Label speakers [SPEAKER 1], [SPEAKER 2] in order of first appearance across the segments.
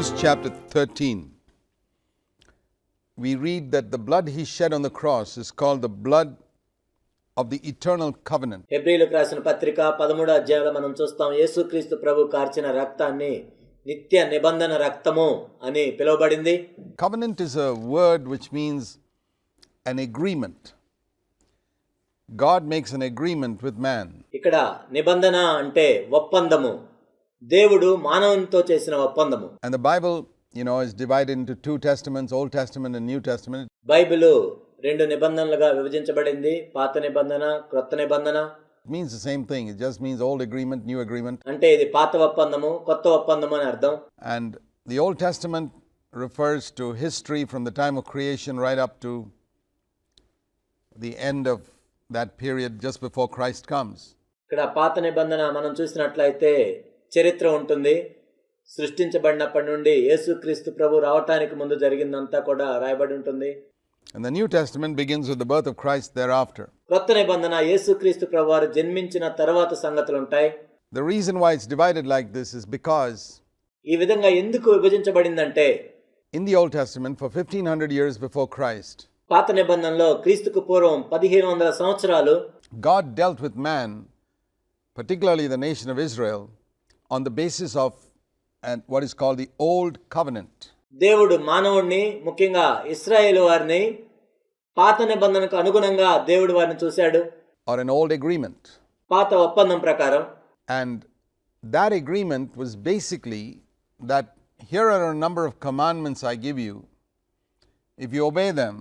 [SPEAKER 1] Hebrews chapter 13, we read that the blood he shed on the cross is called the blood of the eternal covenant.
[SPEAKER 2] హెబ్రీయులకు రాసిన పత్రిక 13వ అధ్యాయంలో మనం చూస్తాం యేసుక్రీస్తు ప్రభు కార్చిన రక్తాన్ని నిత్య నిబంధన రక్తము అని పిలువబడింది.
[SPEAKER 1] Covenant is a word which means an agreement. God makes an agreement with man.
[SPEAKER 2] ఇక్కడ నిబంధన అంటే ఒప్పందము. దేవుడు మానవునితో చేసిన ఒప్పందము.
[SPEAKER 1] And the Bible, is divided into two testaments, Old Testament and New Testament.
[SPEAKER 2] Bible రెండు నిబంధనలుగా విభజించబడింది, పాత నిబంధన, క్రొత్త నిబంధన.
[SPEAKER 1] It means the same thing. It just means old agreement, new agreement.
[SPEAKER 2] అంటే ఇది పాత ఒప్పందము, కొత్త ఒప్పందము అని అర్థం.
[SPEAKER 1] And the Old Testament refers to history from the time of creation right up to the end of that period just before Christ comes.
[SPEAKER 2] ఇక్కడ పాత నిబంధన మనం చూసినట్లయితే చరిత్ర ఉంటుంది. సృష్టించబడినప్పటి నుండి యేసుక్రీస్తు ప్రభు రావటానికి ముందు జరిగిందంతా కూడా రాయబడి ఉంటుంది.
[SPEAKER 1] And the New Testament begins with the birth of Christ thereafter.
[SPEAKER 2] క్రొత్త నిబంధన యేసుక్రీస్తు ప్రభువారు జన్మించిన తర్వాత సంగతులు ఉంటాయి.
[SPEAKER 1] The reason why it's divided like this is because
[SPEAKER 2] ఈ విధంగా ఎందుకు విభజించబడిందంటే
[SPEAKER 1] in the Old Testament for 1500 years before Christ,
[SPEAKER 2] పాత నిబంధనలో క్రీస్తుకు పూర్వం 1500 సంవత్సరాలు
[SPEAKER 1] God dealt with man, particularly the nation of Israel, on the basis of what is called the Old Covenant.
[SPEAKER 2] దేవుడు మానవుణ్ణి, ముఖ్యంగా ఇశ్రాయేలు వారిని పాత నిబంధనకు అనుగుణంగా దేవుడు వారిని చూశాడు.
[SPEAKER 1] Or an old agreement.
[SPEAKER 2] పాత ఒప్పందం ప్రకారం.
[SPEAKER 1] And that agreement was basically that here are a number of commandments I give you. If you obey them,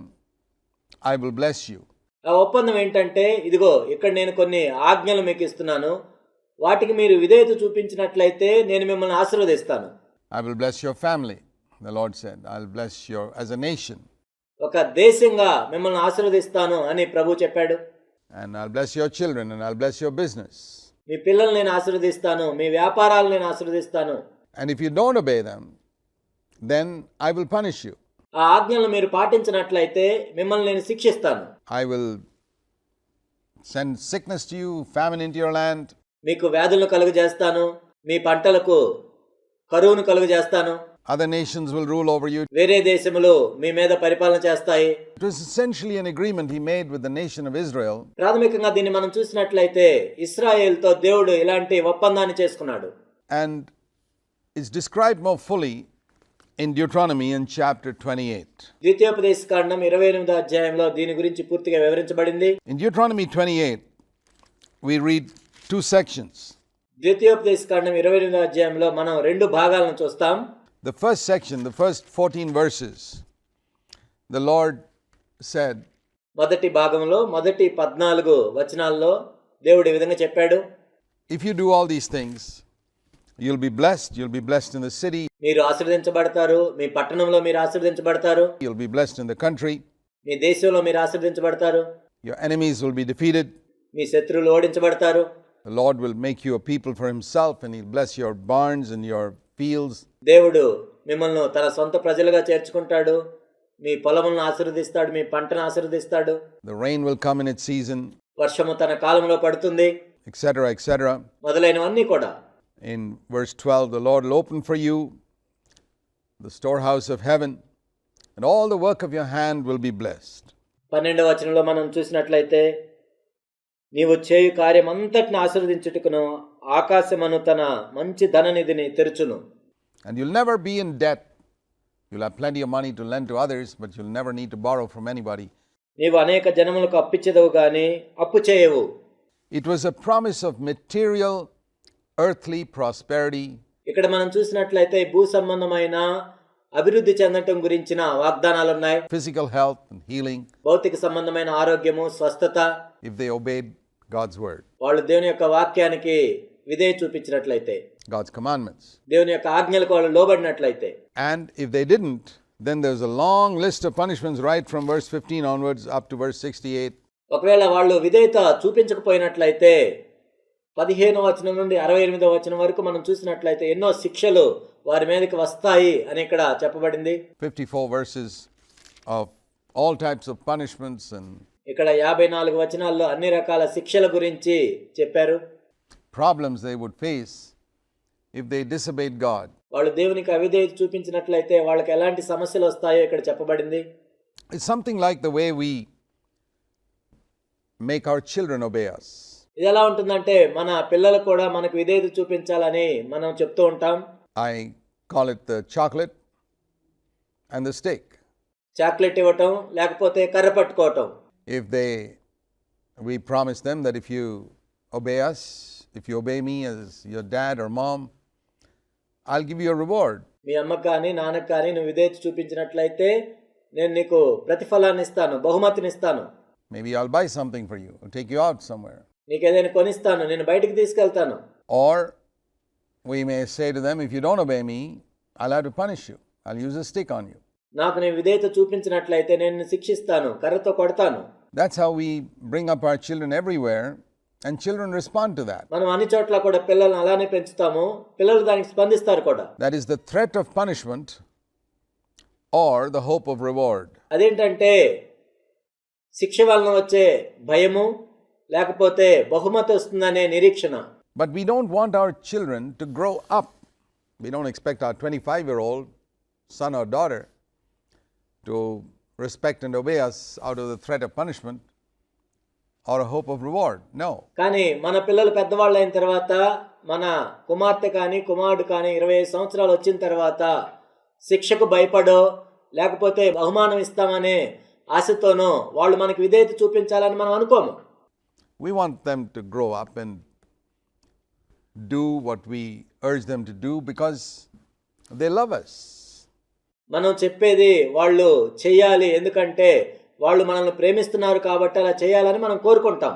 [SPEAKER 1] I will bless you.
[SPEAKER 2] ఆ ఒప్పందం ఏంటంటే, ఇదిగో ఇక్కడ నేను కొన్ని ఆజ్ఞలు మీకు ఇస్తున్నాను, వాటికి మీరు విధేయత చూపించినట్లయితే నేను మిమ్మల్ని ఆశీర్వదిస్తాను.
[SPEAKER 1] I will bless your family, the Lord said. I'll bless you as a nation.
[SPEAKER 2] ఒక దేశంగా మిమ్మల్ని ఆశీర్వదిస్తాను అని ప్రభు చెప్పాడు.
[SPEAKER 1] And I'll bless your children and I'll bless your business.
[SPEAKER 2] మీ పిల్లల్ని నేను ఆశీర్వదిస్తాను, మీ వ్యాపారాలను నేను ఆశీర్వదిస్తాను.
[SPEAKER 1] And if you don't obey them, then I will punish you.
[SPEAKER 2] ఆ ఆజ్ఞలను మీరు పాటించినట్లయితే మిమ్మల్ని నేను శిక్షిస్తాను.
[SPEAKER 1] I will send sickness to you, famine into your land.
[SPEAKER 2] మీకు వ్యాధులను కలుగజేస్తాను, మీ పంటలకు కరువును కలుగజేస్తాను.
[SPEAKER 1] Other nations will rule over you.
[SPEAKER 2] వేరే దేశములు మీ మీద పరిపాలన చేస్తాయి.
[SPEAKER 1] It was essentially an agreement he made with the nation of Israel.
[SPEAKER 2] ప్రాథమికంగా దీన్ని మనం చూసినట్లయితే ఇశ్రాయేలుతో దేవుడు ఇలాంటి ఒప్పందాన్ని చేసుకున్నాడు.
[SPEAKER 1] And it's described more fully in Deuteronomy in chapter 28.
[SPEAKER 2] ద్వితీయోపదేశకాండం 28వ అధ్యాయంలో దీని గురించి పూర్తిగా వివరించబడింది.
[SPEAKER 1] In Deuteronomy 28, we read two sections.
[SPEAKER 2] ద్వితీయోపదేశకాండం 28వ అధ్యాయంలో మనం రెండు భాగాలను చూస్తాం.
[SPEAKER 1] The first section, the first 14 verses, the Lord said,
[SPEAKER 2] మొదటి భాగంలో మొదటి 14 వచనాల్లో దేవుడు ఈ విధంగా చెప్పాడు.
[SPEAKER 1] If you do all these things, you'll be blessed. You'll be blessed in the city.
[SPEAKER 2] మీరు ఆశీర్వదించబడతారు, మీ పట్టణంలో మీరు ఆశీర్వదించబడతారు.
[SPEAKER 1] You'll be blessed in the country.
[SPEAKER 2] మీ దేశంలో మీరు ఆశీర్వదించబడతారు.
[SPEAKER 1] Your enemies will be defeated.
[SPEAKER 2] మీ శత్రువులు ఓడించబడతారు.
[SPEAKER 1] The Lord will make you a people for himself, and he'll bless your barns and your fields.
[SPEAKER 2] దేవుడు మిమ్మల్ని తన సొంత ప్రజలుగా చేర్చుకుంటాడు, మీ పొలములను ఆశీర్వదిస్తాడు, మీ పంటను ఆశీర్వదిస్తాడు.
[SPEAKER 1] The rain will come in its season,
[SPEAKER 2] వర్షము తన కాలంలో పడుతుంది,
[SPEAKER 1] etc., etc.
[SPEAKER 2] మొదలైనవన్నీ కూడా.
[SPEAKER 1] In verse 12, the Lord will open for you the storehouse of heaven, and all the work of your hand will be blessed.
[SPEAKER 2] 12వ వచనంలో మనం చూసినట్లయితే, నీవు చేయు కార్యమంతటిని ఆశీర్వదించుటకును ఆకాశమను తన మంచి ధననిధిని తెరుచును.
[SPEAKER 1] And you'll never be in debt. You'll have plenty of money to lend to others, but you'll never need to borrow from anybody.
[SPEAKER 2] నీవు అనేక జనములకు అప్పిచ్చెదవు గాని అప్పు చేయవు.
[SPEAKER 1] It was a promise of material, earthly prosperity.
[SPEAKER 2] ఇక్కడ మనం చూసినట్లయితే భూ సంబంధమైన అభివృద్ధి చెందటం గురించిన వాగ్దానాలు ఉన్నాయి.
[SPEAKER 1] Physical health and healing.
[SPEAKER 2] భౌతిక సంబంధమైన ఆరోగ్యము, స్వస్థత.
[SPEAKER 1] If they obeyed God's word.
[SPEAKER 2] వాళ్ళు దేవుని యొక్క వాక్యానికి విధేయత చూపించినట్లయితే,
[SPEAKER 1] God's commandments.
[SPEAKER 2] దేవుని యొక్క ఆజ్ఞలకు వాళ్ళు లోబడినట్లయితే.
[SPEAKER 1] And if they didn't, then there's a long list of punishments right from verse 15 onwards up to verse 68.
[SPEAKER 2] ఒకవేళ వాళ్ళు విధేయత చూపించకపోయినట్లయితే 15వ వచనం నుండి 68వ వచనం వరకు మనం చూసినట్లయితే ఎన్నో శిక్షలు వారి మీదకి వస్తాయి అని ఇక్కడ చెప్పబడింది.
[SPEAKER 1] 54 verses of all types of punishments, and
[SPEAKER 2] ఇక్కడ 54 వచనాల్లో అన్ని రకాల శిక్షల గురించి చెప్పారు.
[SPEAKER 1] problems they would face if they disobeyed God.
[SPEAKER 2] వాళ్ళు దేవునికి అవిధేయత చూపించినట్లయితే వాళ్ళకి ఎలాంటి సమస్యలు వస్తాయో ఇక్కడ చెప్పబడింది.
[SPEAKER 1] It's something like the way we make our children obey us.
[SPEAKER 2] ఇది ఎలా ఉంటుందంటే మన పిల్లలు కూడా మనకు విధేయత చూపించాలని మనం చెప్తూ ఉంటాం.
[SPEAKER 1] I call it the chocolate and the steak.
[SPEAKER 2] Chocolate ఇవ్వటం లేకపోతే కర్ర పట్టుకోవటం.
[SPEAKER 1] We promise them that if you obey us, if you obey me as your dad or mom, I'll give you a reward.
[SPEAKER 2] మీ అమ్మకు కానీ నాన్నకు కానీ నువ్వు విధేయత చూపించినట్లయితే నేను నీకు ప్రతిఫలాన్ని ఇస్తాను, బహుమతిని ఇస్తాను.
[SPEAKER 1] Maybe I'll buy something for you, I'll take you out somewhere.
[SPEAKER 2] నీకు ఏదైనా కొనిస్తాను, నేను బయటికి తీసుకెళ్తాను.
[SPEAKER 1] Or we may say to them, if you don't obey me, I'll have to punish you. I'll use a stick on you.
[SPEAKER 2] నాకు నేను విధేయత చూపించినట్లయితే నేను నిన్ను శిక్షిస్తాను, కర్రతో కొడతాను.
[SPEAKER 1] That's how we bring up our children everywhere, and children respond to that.
[SPEAKER 2] మనం అన్ని చోట్ల కూడా పిల్లల్ని అలానే పెంచుతాము, పిల్లలు దానికి స్పందిస్తారు కూడా.
[SPEAKER 1] That is the threat of punishment or the hope of reward.
[SPEAKER 2] అదేంటంటే శిక్ష వలన వచ్చే భయము లేకపోతే బహుమతి వస్తుందనే నిరీక్షణ.
[SPEAKER 1] But we don't want our children to grow up. We don't expect our 25-year-old son or daughter to respect and obey us out of the threat of punishment or a hope of reward. No.
[SPEAKER 2] కానీ మన పిల్లలు పెద్దవాళ్ళు అయిన తర్వాత మన కుమార్తె కానీ కుమారుడు కానీ 25 సంవత్సరాలు వచ్చిన తర్వాత శిక్షకు భయపడో లేకపోతే బహుమానం ఇస్తామనే ఆశతోనో వాళ్ళు మనకు విధేయత చూపించాలని మనం అనుకోము.
[SPEAKER 1] We want them to grow up and do what we urge them to do because they love us.
[SPEAKER 2] మనం చెప్పేది వాళ్ళు చెయ్యాలి, ఎందుకంటే వాళ్ళు మనల్ని ప్రేమిస్తున్నారు కాబట్టి అలా చేయాలని మనం కోరుకుంటాం.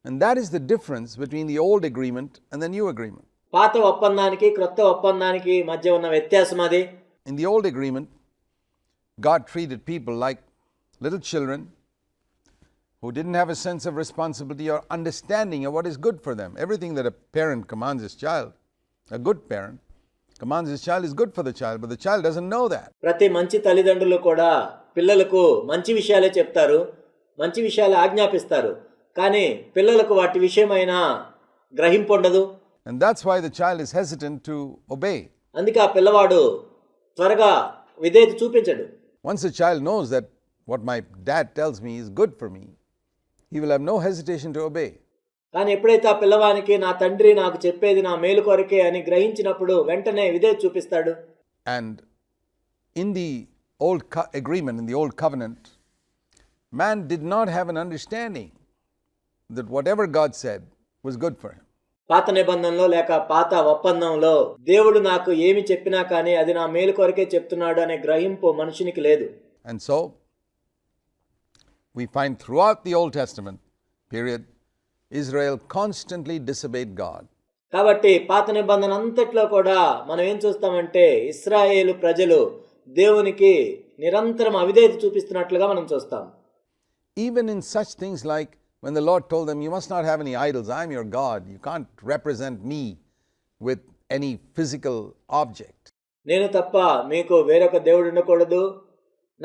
[SPEAKER 1] And that is the difference between the old agreement and the new agreement.
[SPEAKER 2] పాత ఒప్పందానికి క్రొత్త ఒప్పందానికి మధ్య ఉన్న వ్యత్యాసం అది.
[SPEAKER 1] In the old agreement, God treated people like little children who didn't have a sense of responsibility or understanding of what is good for them. Everything that a parent commands his child, a good parent commands his child, is good for the child, but the child doesn't know that.
[SPEAKER 2] ప్రతి మంచి తల్లిదండ్రులు కూడా పిల్లలకు మంచి విషయాలే చెప్తారు, మంచి విషయాలు ఆజ్ఞాపిస్తారు, కానీ పిల్లలకు వాటి విషయమైన గ్రహింపు ఉండదు.
[SPEAKER 1] And that's why the child is hesitant to obey.
[SPEAKER 2] అందుకే ఆ పిల్లవాడు త్వరగా విధేయత చూపించడు.
[SPEAKER 1] Once a child knows that what my dad tells me is good for me, he will have no hesitation to obey.
[SPEAKER 2] కానీ ఎప్పుడైతే ఆ పిల్లవానికి నా తండ్రి నాకు చెప్పేది నా మేలు కొరకే అని గ్రహించినప్పుడు వెంటనే విధేయత చూపిస్తాడు.
[SPEAKER 1] And in the old agreement, in the old covenant, man did not have an understanding that whatever God said was good for him.
[SPEAKER 2] పాత నిబంధనలో లేక పాత ఒప్పందంలో దేవుడు నాకు ఏమి చెప్పినా కానీ అది నా మేలు కొరకే చెప్తున్నాడు అనే గ్రహింపు మనుషునికి లేదు.
[SPEAKER 1] And so we find throughout the Old Testament period, Israel constantly disobeyed God.
[SPEAKER 2] కాబట్టి పాత నిబంధన అంతట్లో కూడా మనం ఏం చూస్తామంటే ఇశ్రాయేలు ప్రజలు దేవునికి నిరంతరం అవిధేయత చూపిస్తున్నట్లుగా మనం చూస్తాం.
[SPEAKER 1] Even in such things like when the Lord told them, you must not have any idols, I am your God, you can't represent me with any physical object.
[SPEAKER 2] నేను తప్ప మీకు వేరొక దేవుడు ఉండకూడదు,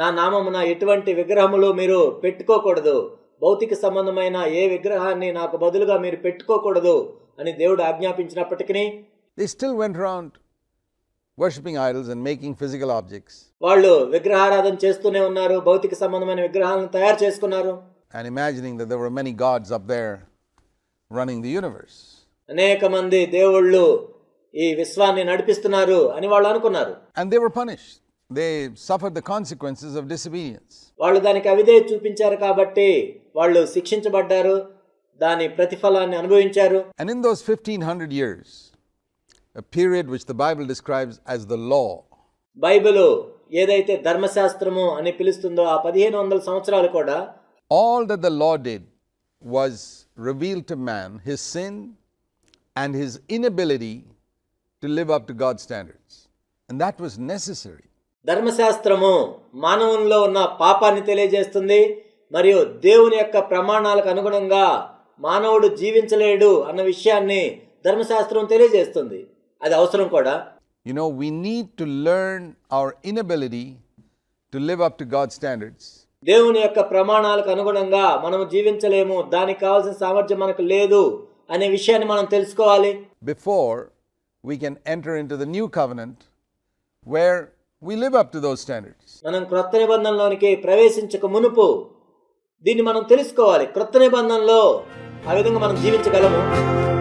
[SPEAKER 2] నా నామమున ఎటువంటి విగ్రహములు మీరు పెట్టుకోకూడదు, భౌతిక సంబంధమైన ఏ విగ్రహాన్ని నాకు బదులుగా మీరు పెట్టుకోకూడదు అని దేవుడు ఆజ్ఞాపించినప్పటికీ
[SPEAKER 1] they still went around worshipping idols and making physical objects.
[SPEAKER 2] వాళ్ళు విగ్రహారాధన చేస్తూనే ఉన్నారు, భౌతిక సంబంధమైన విగ్రహాలను తయారు చేసుకున్నారు.
[SPEAKER 1] And imagining that there were many gods up there running the universe.
[SPEAKER 2] అనేక మంది దేవుళ్ళు ఈ విశ్వాన్ని నడిపిస్తున్నారు అని వాళ్ళు అనుకున్నారు.
[SPEAKER 1] And they were punished. They suffered the consequences of disobedience.
[SPEAKER 2] వాళ్ళు దానికి అవిధేయత చూపించారు కాబట్టి వాళ్ళు శిక్షించబడ్డారు, దాని ప్రతిఫలాన్ని అనుభవించారు.
[SPEAKER 1] And in those 1500 years, a period which the Bible describes as the law,
[SPEAKER 2] Bible ఏదైతే ధర్మశాస్త్రము అని పిలుస్తుందో ఆ 1500 సంవత్సరాలు కూడా
[SPEAKER 1] all that the law did was reveal to man his sin and his inability to live up to God's standards. And that was necessary.
[SPEAKER 2] ధర్మశాస్త్రము మానవునిలో ఉన్న పాపాన్ని తెలియజేస్తుంది మరియు దేవుని యొక్క ప్రమాణాలకు అనుగుణంగా మానవుడు జీవించలేడు అన్న విషయాన్ని ధర్మశాస్త్రం తెలియజేస్తుంది. అది అవసరం కూడా.
[SPEAKER 1] You know, we need to learn our inability to live up to God's standards.
[SPEAKER 2] దేవుని యొక్క ప్రమాణాలకు అనుగుణంగా మనము జీవించలేము, దానికి కావాల్సిన సామర్థ్యం మనకు లేదు అనే విషయాన్ని మనం తెలుసుకోవాలి.
[SPEAKER 1] Before we can enter into the new covenant where we live up to those standards.
[SPEAKER 2] మనం క్రొత్త నిబంధనలోనికి ప్రవేశించక మునుపు దీన్ని మనం తెలుసుకోవాలి. క్రొత్త నిబంధనలో ఆ విధంగా మనం జీవించగలము.